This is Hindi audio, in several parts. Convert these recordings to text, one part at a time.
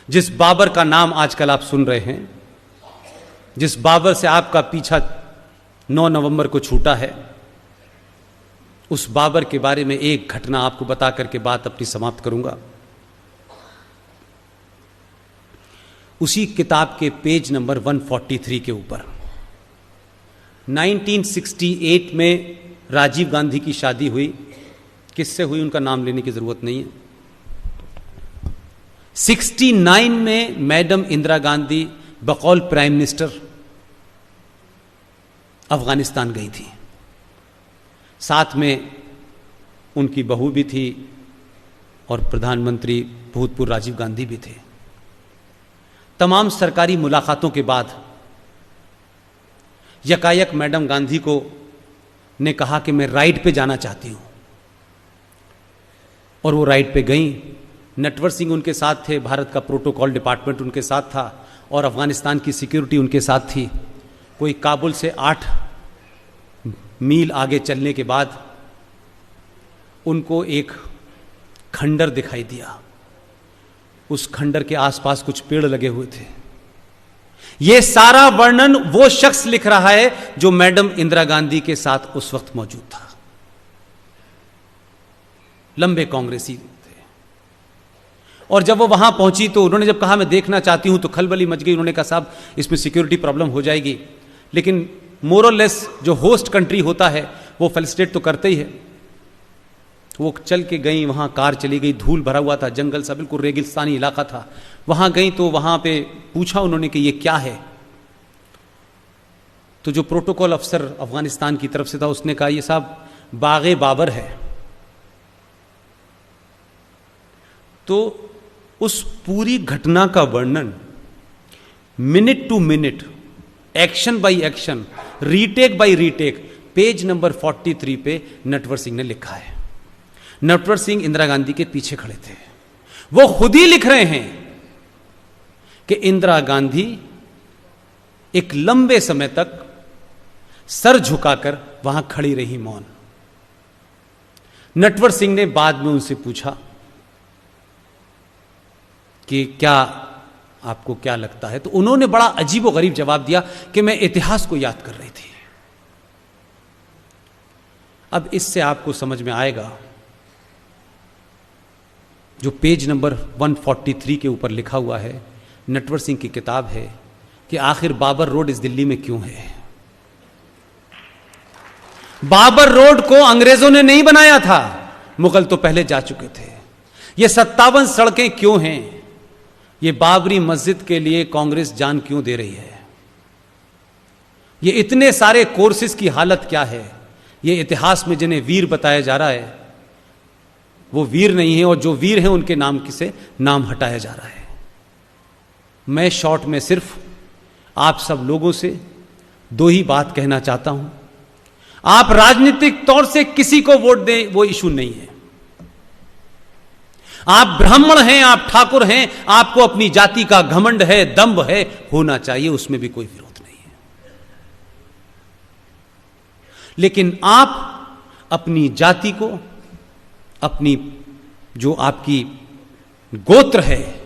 जिस बाबर का नाम आजकल आप सुन रहे हैं, जिस बाबर से आपका पीछा 9 नवंबर को छूटा है, उस बाबर के बारे में एक घटना आपको बता करके बात अपनी समाप्त करूंगा। उसी किताब के पेज नंबर 143 के ऊपर 1968 में राजीव गांधी की शादी हुई। किससे हुई उनका नाम लेने की जरूरत नहीं है। 69 में मैडम इंदिरा गांधी बकौल प्राइम मिनिस्टर अफगानिस्तान गई थी। साथ में उनकी बहू भी थी और प्रधानमंत्री भूतपूर्व राजीव गांधी भी थे। तमाम सरकारी मुलाकातों के बाद यकायक मैडम गांधी को ने कहा कि मैं राइड पे जाना चाहती हूं, और वो राइड पे गई। नटवर सिंह उनके साथ थे, भारत का प्रोटोकॉल डिपार्टमेंट उनके साथ था और अफगानिस्तान की सिक्योरिटी उनके साथ थी। कोई काबुल से 8 मील आगे चलने के बाद उनको एक खंडर दिखाई दिया। उस खंडर के आसपास कुछ पेड़ लगे हुए थे। यह सारा वर्णन वो शख्स लिख रहा है जो मैडम इंदिरा गांधी के साथ उस वक्त मौजूद था। लंबे कांग्रेसी थे। और जब वो वहां पहुंची तो उन्होंने जब कहा मैं देखना चाहती हूं तो खलबली मच गई। उन्होंने कहा साहब इसमें सिक्योरिटी प्रॉब्लम हो जाएगी, लेकिन मोर और लेस जो होस्ट कंट्री होता है वो फेलिसिटेट तो करते ही है। वो चल के गई, वहां कार चली गई, धूल भरा हुआ था, जंगल सा बिल्कुल रेगिस्तानी इलाका था। वहां गई तो वहां पे पूछा उन्होंने कि ये क्या है। तो जो प्रोटोकॉल अफसर अफगानिस्तान की तरफ से था उसने कहा ये साहब बागे बाबर है। तो उस पूरी घटना का वर्णन minute to minute, action by action, retake by retake page number 43 पे नटवर सिंह ने लिखा है। नटवर सिंह इंदिरा गांधी के पीछे खड़े थे। वो खुद ही लिख रहे हैं कि इंदिरा गांधी एक लंबे समय तक सर झुकाकर वहां खड़ी रही मौन। नटवर सिंह ने बाद में उनसे पूछा कि क्या आपको क्या लगता है, तो उन्होंने बड़ा अजीबोगरीब जवाब दिया कि मैं इतिहास को याद कर रही थी। अब इससे आपको समझ में आएगा जो पेज नंबर 143 के ऊपर लिखा हुआ है, नटवर सिंह की किताब है, कि आखिर बाबर रोड इस दिल्ली में क्यों है। बाबर रोड को अंग्रेजों ने नहीं बनाया था, मुगल तो पहले जा चुके थे। ये 57 सड़कें क्यों हैं, ये बाबरी मस्जिद के लिए कांग्रेस जान क्यों दे रही है, ये इतने सारे कोर्सेज की हालत क्या है, ये इतिहास में जिन्हें वीर बताया जा रहा है वो वीर नहीं है, और जो वीर हैं उनके नाम से नाम हटाया जा रहा है। मैं शॉर्ट में सिर्फ आप सब लोगों से 2 ही बात कहना चाहता हूं। आप राजनीतिक तौर से किसी को वोट दें वो इशू नहीं है। आप ब्राह्मण हैं, आप ठाकुर हैं, आपको अपनी जाति का घमंड है, दंभ है, होना चाहिए, उसमें भी कोई विरोध नहीं है। लेकिन आप अपनी जाति को, अपनी जो आपकी गोत्र है,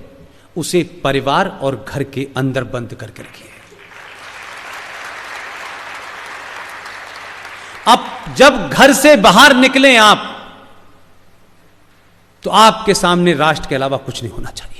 उसे परिवार और घर के अंदर बंद करके रखिए। अब जब घर से बाहर निकलें आप, तो आपके सामने राष्ट्र के अलावा कुछ नहीं होना चाहिए।